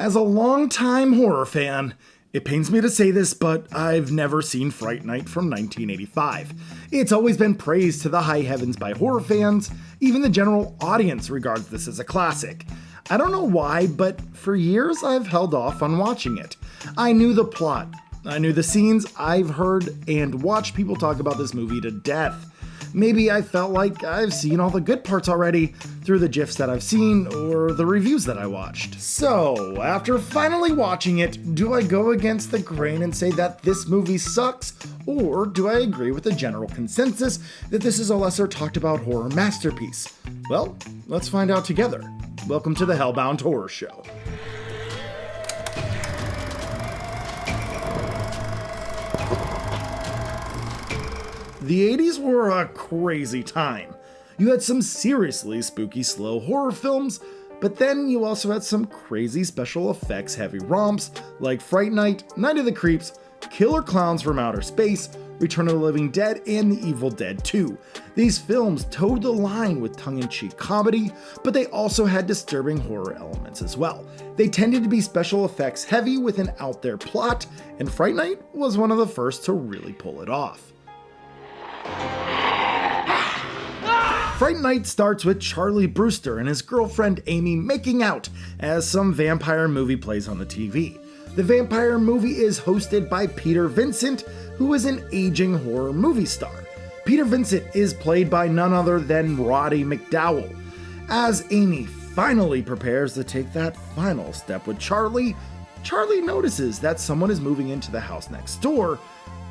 As a longtime horror fan, it pains me to say this, but I've never seen Fright Night from 1985. It's always been praised to the high heavens by horror fans. Even the general audience regards this as a classic. I don't know why, but for years I've held off on watching it. I knew the plot. I knew the scenes. I've heard and watched people talk about this movie to death. Maybe I felt like I've seen all the good parts already through the GIFs that I've seen or the reviews that I watched. So, after finally watching it, do I go against the grain and say that this movie sucks? Or do I agree with the general consensus that this is a lesser talked about horror masterpiece? Well, let's find out together. Welcome to the HellBound Horror Show. The 80s were a crazy time. You had some seriously spooky slow horror films, but then you also had some crazy special effects heavy romps like Fright Night, Night of the Creeps, Killer Klowns from Outer Space, Return of the Living Dead, and The Evil Dead 2. These films towed the line with tongue-in-cheek comedy, but they also had disturbing horror elements as well. They tended to be special effects heavy with an out there plot, and Fright Night was one of the first to really pull it off. Fright Night starts with Charlie Brewster and his girlfriend Amy making out as some vampire movie plays on the TV. The vampire movie is hosted by Peter Vincent, who is an aging horror movie star. Peter Vincent is played by none other than Roddy McDowall. As Amy finally prepares to take that final step with Charlie, Charlie notices that someone is moving into the house next door,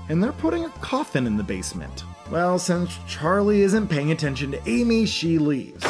and they're putting a coffin in the basement. Well, since Charlie isn't paying attention to Amy, she leaves.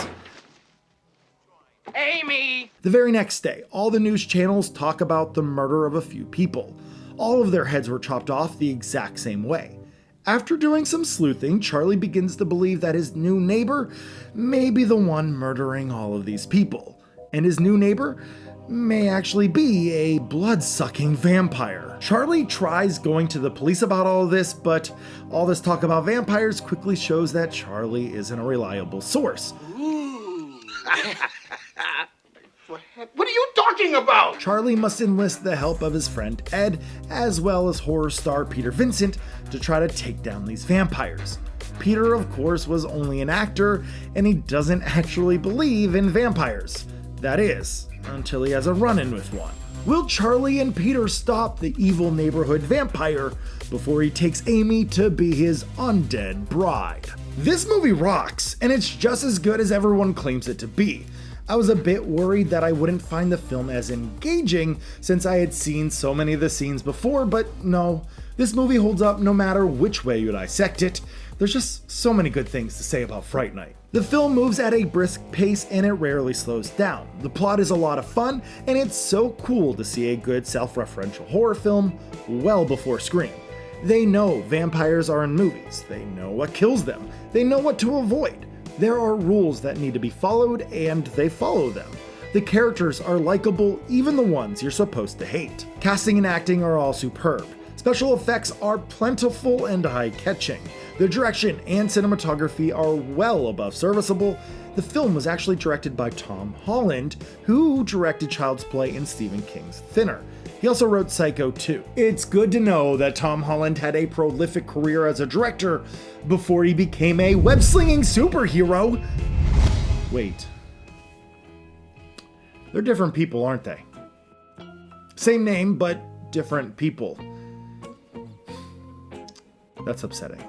Amy! The very next day, all the news channels talk about the murder of a few people. All of their heads were chopped off the exact same way. After doing some sleuthing, Charlie begins to believe that his new neighbor may be the one murdering all of these people. And his new neighbor may actually be a blood-sucking vampire. Charlie tries going to the police about all of this, but all this talk about vampires quickly shows that Charlie isn't a reliable source. What are you talking about? Charlie must enlist the help of his friend Ed, as well as horror star Peter Vincent, to try to take down these vampires. Peter, of course, was only an actor, and he doesn't actually believe in vampires. That is, until he has a run-in with one. Will Charlie and Peter stop the evil neighborhood vampire before he takes Amy to be his undead bride? This movie rocks, and it's just as good as everyone claims it to be. I was a bit worried that I wouldn't find the film as engaging since I had seen so many of the scenes before, but no, this movie holds up no matter which way you dissect it. There's just so many good things to say about Fright Night. The film moves at a brisk pace and it rarely slows down. The plot is a lot of fun, and it's so cool to see a good self-referential horror film well before Scream. They know vampires are in movies, they know what kills them, they know what to avoid. There are rules that need to be followed, and they follow them. The characters are likable, even the ones you're supposed to hate. Casting and acting are all superb. Special effects are plentiful and eye-catching. The direction and cinematography are well above serviceable. The film was actually directed by Tom Holland, who directed Child's Play and Stephen King's Thinner. He also wrote Psycho 2. It's good to know that Tom Holland had a prolific career as a director before he became a web-slinging superhero. Wait. They're different people, aren't they? Same name, but different people. That's upsetting.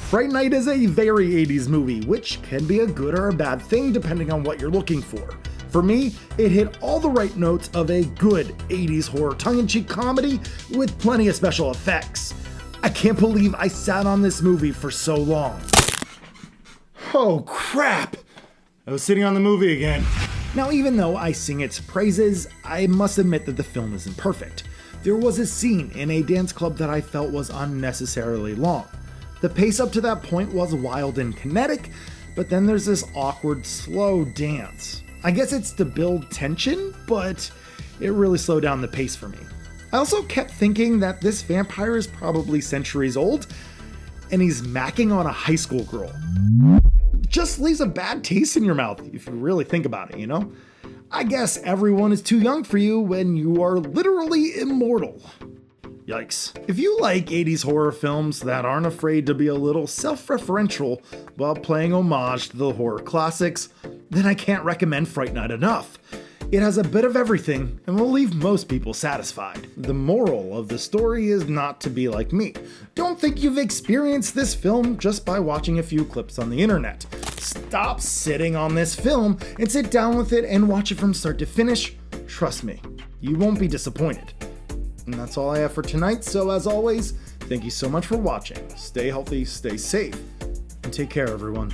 Fright Night is a very 80s movie, which can be a good or a bad thing depending on what you're looking for. For me, it hit all the right notes of a good 80s horror tongue-in-cheek comedy with plenty of special effects. I can't believe I sat on this movie for so long. Oh crap! I was sitting on the movie again. Now, even though I sing its praises, I must admit that the film isn't perfect. There was a scene in a dance club that I felt was unnecessarily long. The pace up to that point was wild and kinetic, but then there's this awkward, slow dance. I guess it's to build tension, but it really slowed down the pace for me. I also kept thinking that this vampire is probably centuries old, and he's macking on a high school girl. Just leaves a bad taste in your mouth if you really think about it, you know? I guess everyone is too young for you when you are literally immortal. Yikes. If you like 80s horror films that aren't afraid to be a little self-referential while playing homage to the horror classics, then I can't recommend Fright Night enough. It has a bit of everything and will leave most people satisfied. The moral of the story is not to be like me. Don't think you've experienced this film just by watching a few clips on the internet. Stop sitting on this film and sit down with it and watch it from start to finish. Trust me, you won't be disappointed. And that's all I have for tonight, so as always, thank you so much for watching. Stay healthy, stay safe, and take care, everyone.